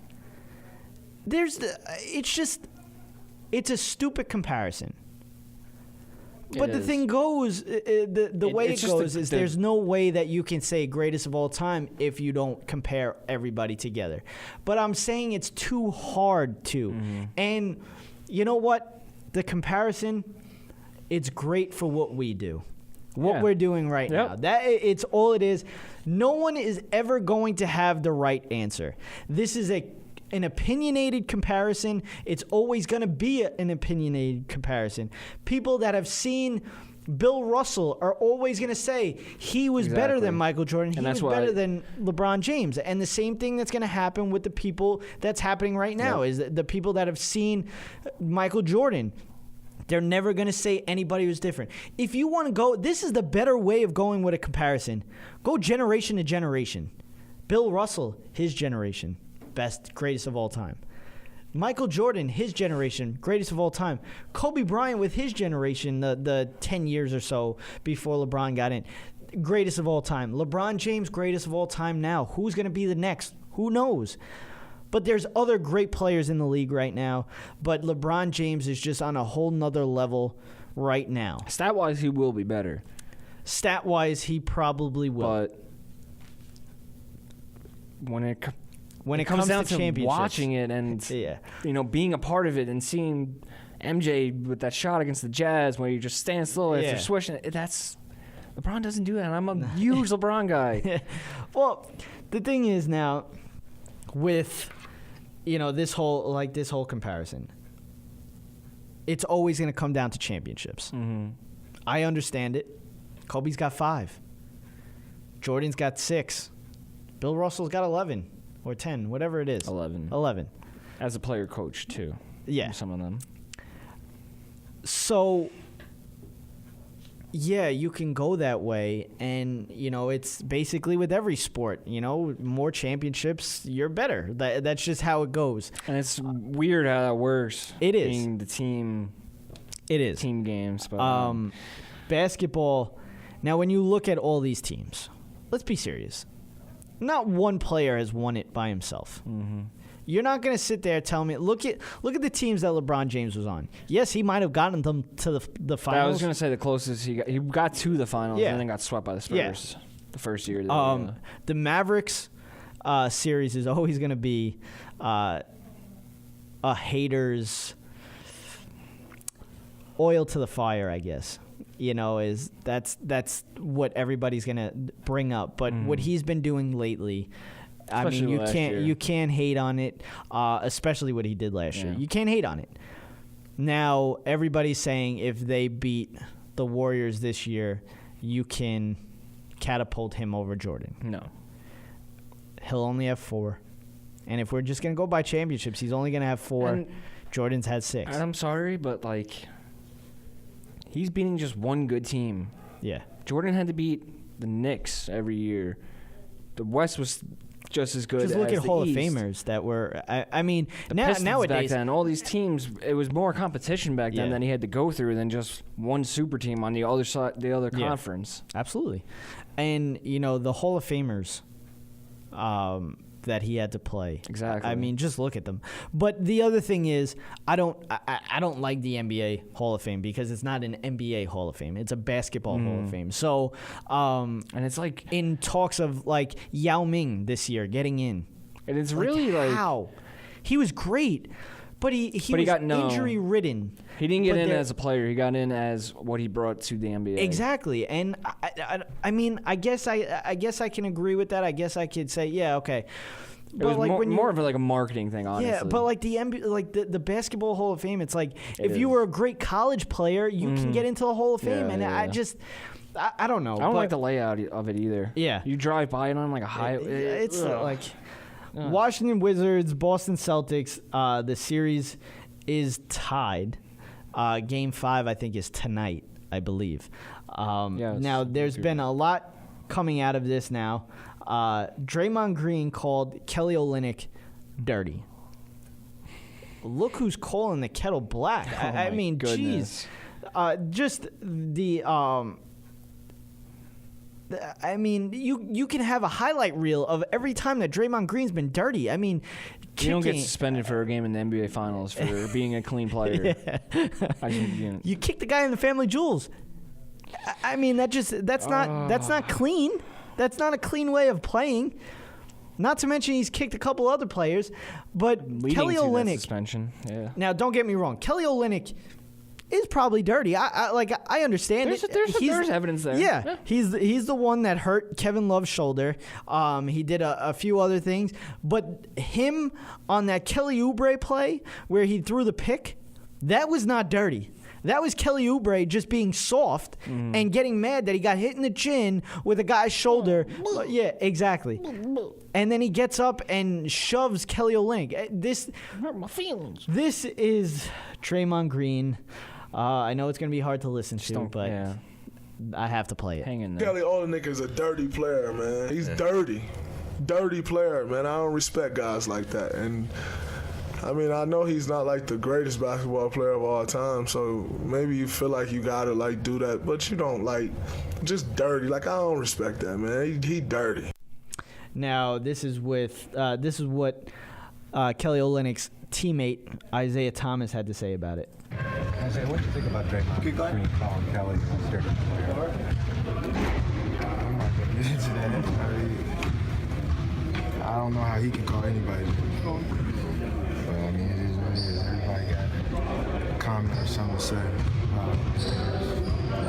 It's a stupid comparison. But the thing goes, the way it goes is there's no way that you can say greatest of all time if you don't compare everybody together. But I'm saying it's too hard to. Mm-hmm. And you know what? The comparison, it's great for what we do. What we're doing right now. It's all it is. No one is ever going to have the right answer. This is an opinionated comparison. It's always going to be an opinionated comparison. People that have seen Bill Russell are always going to say he was better than Michael Jordan. He was better than LeBron James. And the same thing that's going to happen with the people that's happening right now is the people that have seen Michael Jordan. They're never going to say anybody was different. If you want to go, this is the better way of going with a comparison. Go generation to generation. Bill Russell, his generation. Best, greatest of all time. Michael Jordan, his generation, greatest of all time. Kobe Bryant with his generation, the 10 years or so before LeBron got in, greatest of all time. LeBron James, greatest of all time now. Who's going to be the next? Who knows? But there's other great players in the league right now, but LeBron James is just on a whole nother level right now. Stat-wise, he will be better. Stat-wise, he probably will. But when it comes down to watching it and being a part of it and seeing MJ with that shot against the Jazz where you just stand still after swishing, that's LeBron doesn't do that. And I'm a huge LeBron guy. Well, the thing is now with this whole comparison, it's always going to come down to championships. Mm-hmm. I understand it. Kobe's got 5. Jordan's got 6. Bill Russell's got 11. Or 10, whatever it is. 11. As a player coach, too. Yeah. Some of them. So, you can go that way. And, it's basically with every sport. More championships, you're better. That's just how it goes. And it's weird how that works. It is. Being the team. It is. Team games. But, basketball. Now, when you look at all these teams, let's be serious. Not one player has won it by himself. Mm-hmm. You're not going to sit there and tell me, look at the teams that LeBron James was on. Yes, he might have gotten them to the finals. I was going to say the closest he got to the finals and then got swept by the Spurs the first year. The Mavericks series is always going to be a hater's oil to the fire, I guess. is that's what everybody's gonna bring up. But what he's been doing lately, Especially you can't hate on it, especially what he did last year. You can't hate on it. Now everybody's saying if they beat the Warriors this year, you can catapult him over Jordan. No. He'll only have 4. And if we're just going to go by championships, he's only going to have 4. And Jordan's had 6. And I'm sorry, but, he's beating just one good team. Yeah. Jordan had to beat the Knicks every year. The West was just as good as the East. Just look at Hall of Famers that were, nowadays. Back then, all these teams, it was more competition back then than he had to go through than just one super team on the other side, the other conference. Absolutely. And, the Hall of Famers that he had to play. Exactly. Just look at them. But the other thing is, I don't like the NBA Hall of Fame because it's not an NBA Hall of Fame. It's a basketball Hall of Fame. So, and it's in talks of Yao Ming this year getting in. And it's really how? He was great, but he was injury ridden. He didn't get in as a player. He got in as what he brought to the NBA. Exactly, and I guess I can agree with that. I guess I could say, yeah, okay. But it was more of a marketing thing, honestly. Yeah, but the NBA, the Basketball Hall of Fame, it's if you were a great college player, you can get into the Hall of Fame, I don't know. I don't like the layout of it either. Yeah, you drive by it on a highway. It's Washington Wizards, Boston Celtics. The series is tied. Game 5, I think, is tonight, I believe. Now, there's been a lot coming out of this now. Draymond Green called Kelly Olynyk dirty. Look who's calling the kettle black. Goodness. Just the... you can have a highlight reel of every time that Draymond Green's been dirty. You don't get suspended for a game in the NBA Finals for being a clean player. You kick the guy in the Family Jewels. That's not clean. That's not a clean way of playing. Not to mention he's kicked a couple other players, but Kelly Olynyk suspension. Yeah. Now, don't get me wrong. Kelly Olynyk is probably dirty. I understand it. There's evidence there. Yeah. He's the one that hurt Kevin Love's shoulder. He did a few other things, but him on that Kelly Oubre play where he threw the pick, that was not dirty. That was Kelly Oubre just being soft and getting mad that he got hit in the chin with a guy's shoulder. Yeah, exactly. And then he gets up and shoves Kelly Olynyk. This hurt my feelings. This is Draymond Green. I know it's going to be hard to listen to, but I have to play it. Hang in there. Kelly Olynyk is a dirty player, man. He's dirty. Dirty player, man. I don't respect guys like that. And I know he's not the greatest basketball player of all time, so maybe you feel like you gotta do that, but you don't just dirty. I don't respect that, man. He dirty. Now this is what Kelly Olynyk's teammate Isaiah Thomas had to say about it. Isaiah, what do you think about Draymond Green calling Kelly a dirty player? I'm not gonna get into that. I don't know how he can call anybody. It is what it is. Everybody got a comment or something to say. Do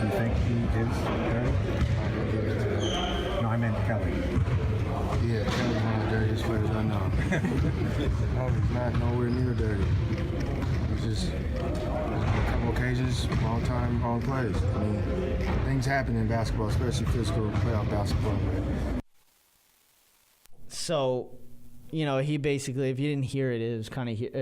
you think he is dirty? No, I meant Kelly. Yeah, Kelly's one of the dirtiest players I know. No, he's not nowhere near dirty. He's just a couple occasions, wrong time, wrong place. Things happen in basketball, especially physical playoff basketball. So, he basically, if you didn't hear it, it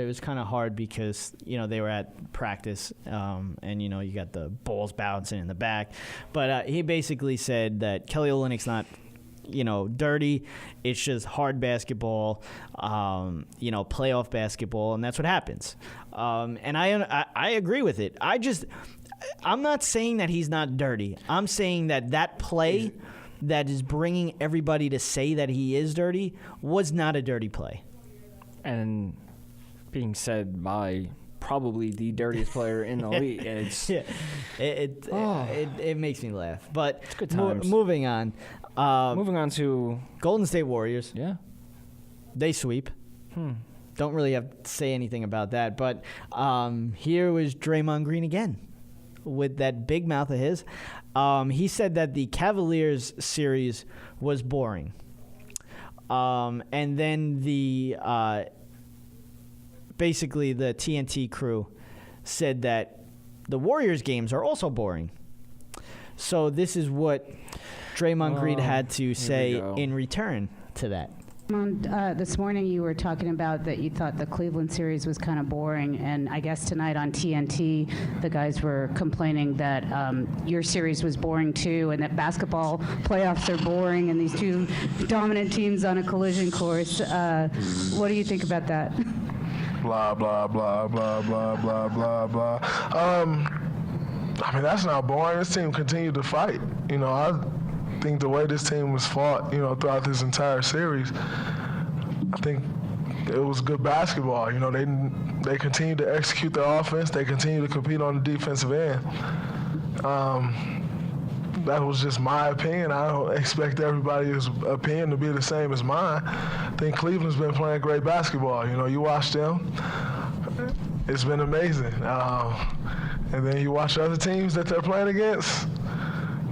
was kind of hard because they were at practice, and you got the balls bouncing in the back. But he basically said that Kelly Olynyk's not, dirty. It's just hard basketball, playoff basketball, and that's what happens. And I agree with it. I'm not saying that he's not dirty. I'm saying that play that is bringing everybody to say that he is dirty was not a dirty play. And being said by probably the dirtiest player in the league. It's, it makes me laugh. But it's good times. Moving on. Moving on to Golden State Warriors. Yeah. They sweep. Don't really have to say anything about that. But here was Draymond Green again with that big mouth of his. He said that the Cavaliers series was boring. And then basically the TNT crew said that the Warriors games are also boring. So this is what Draymond Green had to say in return to that. This morning you were talking about that you thought the Cleveland series was kind of boring, and I guess tonight on TNT the guys were complaining that your series was boring too, and that basketball playoffs are boring and these two dominant teams on a collision course. What do you think about that? Blah, blah, blah, blah, blah, blah, blah, blah. I mean, that's not boring. This team continued to fight. You know, I think the way this team was fought, you know, throughout this entire series, I think it was good basketball. You know, they continued to execute their offense. They continued to compete on the defensive end. That was just my opinion. I don't expect everybody's opinion to be the same as mine. I think Cleveland's been playing great basketball. You know, you watch them, it's been amazing. And then you watch other teams that they're playing against,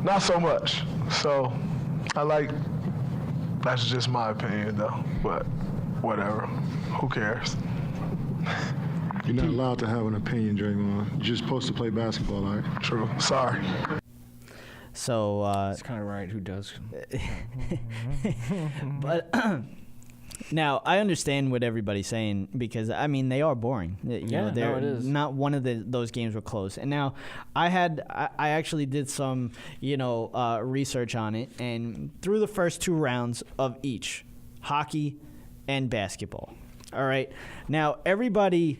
not so much. So that's just my opinion though, but whatever, who cares? You're not allowed to have an opinion, Draymond. You're just supposed to play basketball, all right? True, sorry. So it's kind of right. Who does? But now I understand what everybody's saying, because I mean they are boring. You know, it is. Not one of those games were close. And now I actually did some research on it, and through the first 2 rounds of each, hockey and basketball. All right. Now everybody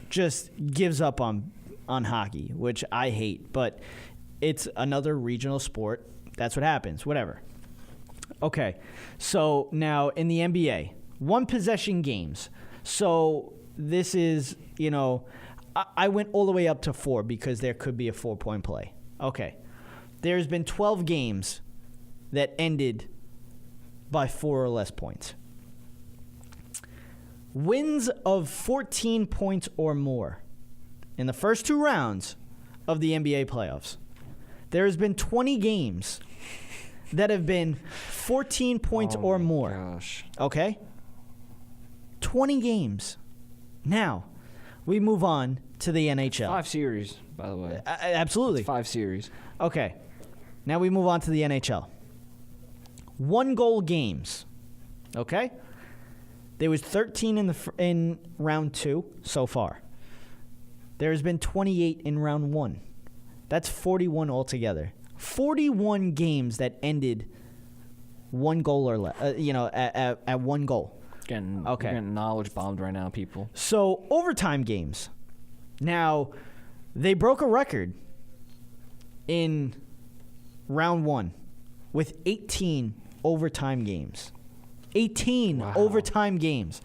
just gives up on hockey, which I hate, but it's another regional sport. That's what happens. Whatever. Okay. So now in the NBA, 1-possession games. So this is, I went all the way up to 4 because there could be a 4-point play. Okay. There's been 12 games that ended by 4 or less points. Wins of 14 points or more in the first 2 rounds of the NBA playoffs. There has been 20 games that have been 14 points or more. Gosh. Okay? 20 games. Now, we move on to the NHL. 5 series, by the way. Absolutely. It's 5 series. Okay. Now we move on to the NHL. 1-goal games. Okay? There was 13 in round 2 so far. There has been 28 in round 1. That's 41 altogether. 41 games that ended 1 goal or less. At 1 goal. You're getting knowledge bombed right now, people. So overtime games. Now, they broke a record in round 1 with 18 overtime games. 18 overtime games.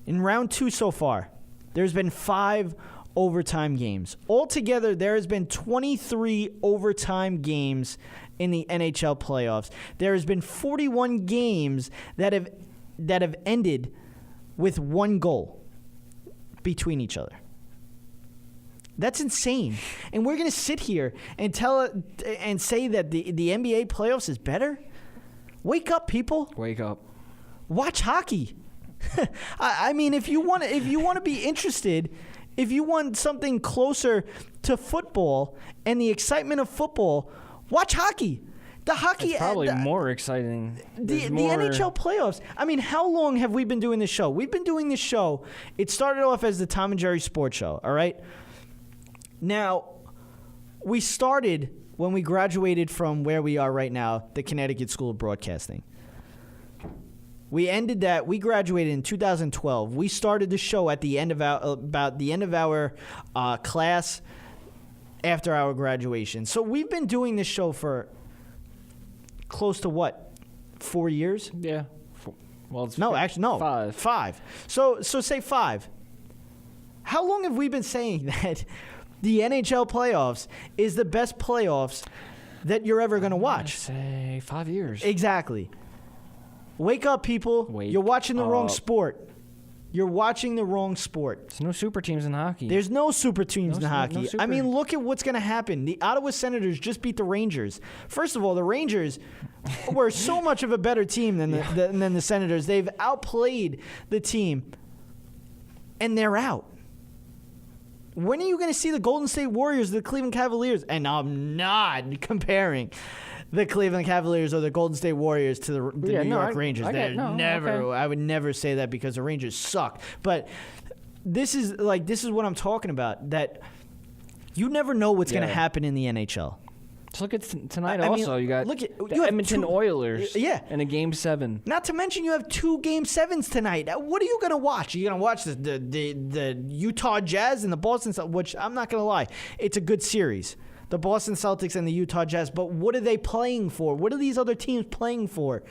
In round 2 so far, there's been 5 overtime games. Altogether, there has been 23 overtime games in the NHL playoffs. There has been 41 games that have ended with 1 goal between each other. That's insane. And we're going to sit here and say that the NBA playoffs is better? Wake up, people. Wake up. Watch hockey. I mean, if you want to be interested, if you want something closer to football and the excitement of football, watch hockey. The hockey is probably more exciting. The NHL playoffs. I mean, how long have we been doing this show? We've been doing this show. It started off as the Tom and Jerry Sports Show, all right? Now, we started when we graduated from where we are right now, the Connecticut School of Broadcasting. We ended that. We graduated in 2012. We started the show at the end of our class after our graduation. So we've been doing this show for close to 4 years? Yeah. Well, it's 5. So say 5. How long have we been saying that the NHL playoffs is the best playoffs that you're ever going to watch? Say 5 years. Exactly. Wake up, people. You're watching the wrong sport. You're watching the wrong sport. There's no super teams in hockey. There's no super teams in hockey. super. I mean, look at what's going to happen. The Ottawa Senators just beat the Rangers. First of all, the Rangers were so much of a better team than the Senators. They've outplayed the team, and they're out. When are you going to see the Golden State Warriors, the Cleveland Cavaliers? And I'm not comparing the Cleveland Cavaliers or the Golden State Warriors to the New York Rangers. I would never say that because the Rangers suck. But this is what I'm talking about. That you never know what's going to happen in the NHL. Just look at tonight. You got the Edmonton Oilers. In a Game 7. Not to mention you have 2 Game 7s tonight. What are you going to watch? Are you going to watch the Utah Jazz and the Boston Celtics? Which I'm not going to lie, it's a good series. The Boston Celtics and the Utah Jazz. But what are they playing for? What are these other teams playing for?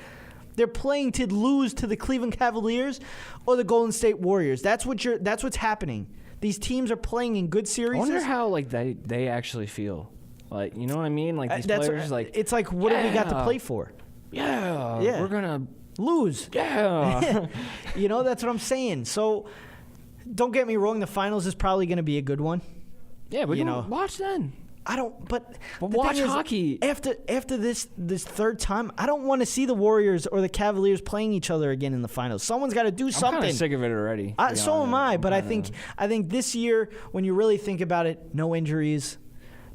They're playing to lose to the Cleveland Cavaliers or the Golden State Warriors. That's what's happening. These teams are playing in good series. I wonder how they actually feel. Like, you know what I mean? Like these players, it's like, what do we got to play for? Yeah, we're gonna lose. Yeah, that's what I'm saying. So, don't get me wrong. The finals is probably going to be a good one. Yeah, but watch then. I don't. But watch hockey after this third time. I don't want to see the Warriors or the Cavaliers playing each other again in the finals. Someone's got to do something. I'm kind of sick of it already. So am I. But I think this year, when you really think about it, no injuries.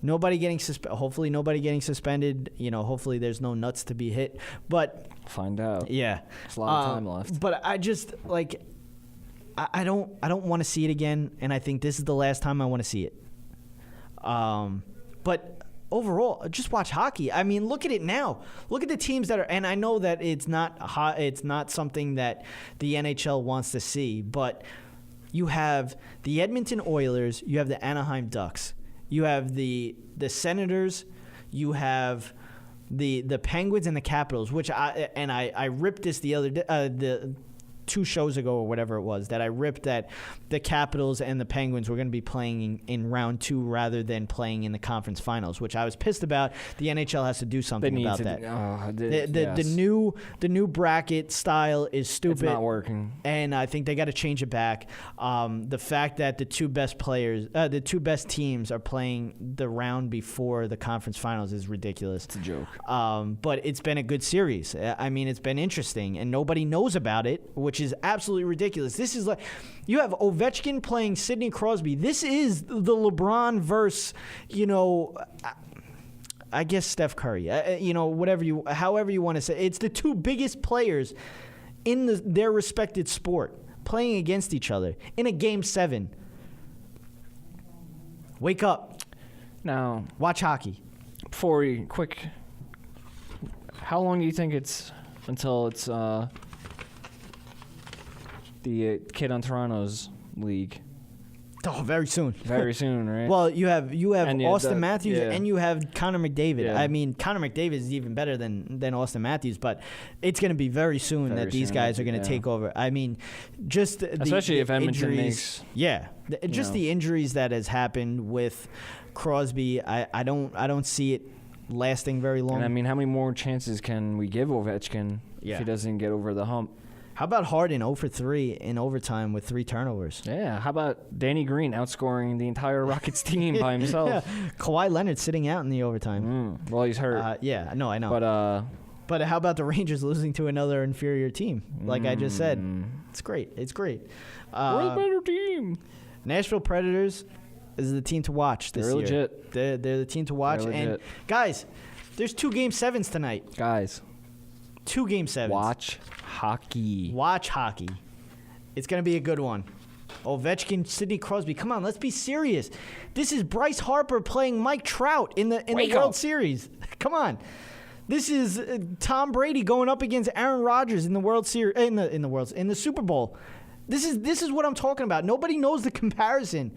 Nobody getting hopefully nobody getting suspended. Hopefully there's no nuts to be hit. But find out. Yeah, there's a lot of time left. But I just I don't want to see it again, and I think this is the last time I want to see it. But overall, just watch hockey. I mean, look at it now. Look at the teams that are, and I know that it's not something that the NHL wants to see, but you have the Edmonton Oilers, you have the Anaheim Ducks. You have the Senators, you have the Penguins and the Capitals, which I ripped this the other day, 2 shows ago or whatever it was, that I ripped that the Capitals and the Penguins were going to be playing in round 2 rather than playing in the conference finals, which I was pissed about. The NHL has to do something about that. The new bracket style is stupid. It's not working, and I think they got to change it back. The fact that the 2 best teams are playing the round before the conference finals is ridiculous. It's a joke. But it's been a good series. I mean, it's been interesting, and nobody knows about it, which is absolutely ridiculous. This is like, you have Ovechkin playing Sidney Crosby. This is the LeBron versus, I guess Steph Curry. However you want to say. It's the 2 biggest players in their respected sport playing against each other in a Game 7. Wake up. Now, watch hockey. How long do you think it's until it's the kid on Toronto's league? Oh, very soon. Very soon, right? Well, you have Austin Matthews and you have Connor McDavid. Yeah. I mean, Connor McDavid is even better than Austin Matthews, but it's going to be very soon that these guys are going to take over. I mean, just especially if Edmonton injuries, makes the injuries that has happened with Crosby. I don't see it lasting very long. And I mean, how many more chances can we give Ovechkin if he doesn't get over the hump? How about Harden 0 for 3 in overtime with 3 turnovers? Yeah. How about Danny Green outscoring the entire Rockets team by himself? Yeah. Kawhi Leonard sitting out in the overtime. Well, he's hurt. I know. But how about the Rangers losing to another inferior team? Like I just said, it's great. We're the better team. Nashville Predators is the team to watch this year. Legit. They're the team to watch. And guys, there's 2 Game 7s tonight. Guys. 2 Game 7s. Watch hockey. It's going to be a good one. Ovechkin, Sidney Crosby. Come on, let's be serious. This is Bryce Harper playing Mike Trout in the World Series. Come on. This is Tom Brady going up against Aaron Rodgers in the World Series in the Super Bowl. This is what I'm talking about. Nobody knows the comparison.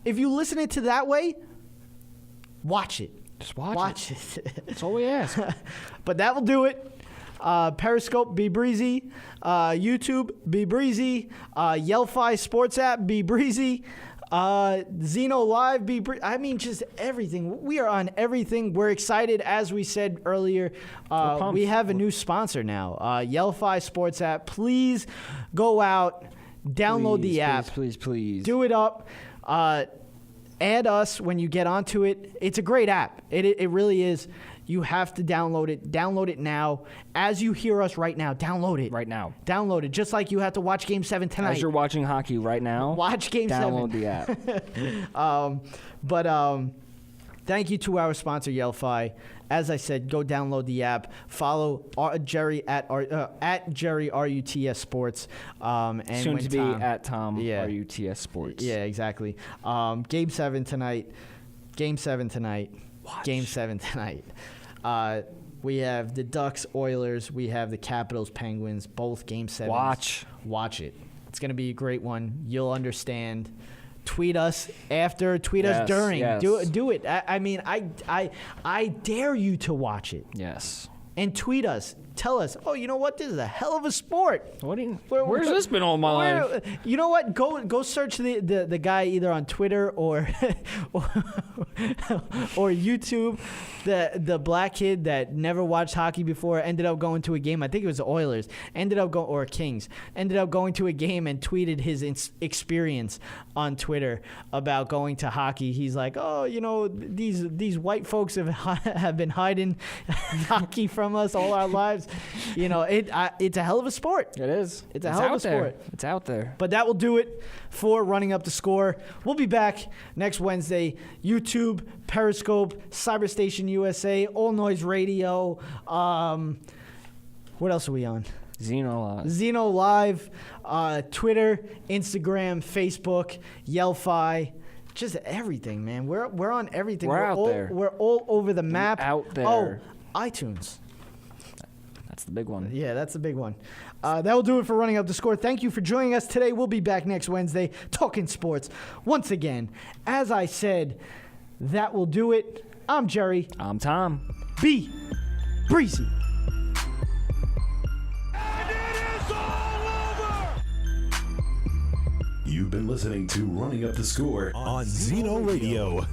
If you listen it to that way, watch it. Just watch it. That's all we ask. But that will do it. Periscope, be breezy. YouTube, be breezy. Yelphi Sports app, be breezy. Zeno Live, be breezy. I mean, just everything. We are on everything. We're excited, as we said earlier. We have a new sponsor now. Yelphi Sports app. Please go out. Download the app. Please. Do it up. Add us when you get onto it. It's a great app. It really is. You have to download it. Download it now. As you hear us right now, download it. Right now. Download it. Just like you have to watch Game 7 tonight. As you're watching hockey right now, watch Game 7. Download the app. But thank you to our sponsor, Yelphi. As I said, go download the app. Follow Jerry at Jerry RUTS Sports. And soon to be Tom, at Tom RUTS Sports. Yeah, exactly. Game 7 tonight. Game 7 tonight. Watch. Game 7 tonight. We have the Ducks, Oilers. We have the Capitals, Penguins. Both Game 7s. Watch it. It's going to be a great one. You'll understand. Tweet us after. Tweet us during. Yes. Do it. I mean, I dare you to watch it. Yes. And tweet us. Tell us. Oh, you know what? This is a hell of a sport. Where's this been all my life? You know what? Go search the guy either on Twitter or YouTube. The black kid that never watched hockey before ended up going to a game. I think it was the Oilers. Or Kings. Ended up going to a game and tweeted his experience on Twitter about going to hockey. He's like, oh, you know, these white folks have been hiding hockey from us all our lives. You know, it's a hell of a sport. It is. It's a hell of a sport. It's out there. But that will do it for Running Up the Score. We'll be back next Wednesday. YouTube, Periscope, Cyberstation USA, All Noise Radio. What else are we on? Xeno Live. Twitter, Instagram, Facebook, Yelphi. Just everything, man. We're on everything. We're out there. We're all over the map. Out there. Oh, iTunes. That's the big one. Yeah, that's the big one. That will do it for Running Up the Score. Thank you for joining us today. We'll be back next Wednesday talking sports. Once again, as I said, that will do it. I'm Jerry. I'm Tom. Be breezy. You've been listening to Running Up the Score on Xeno Radio.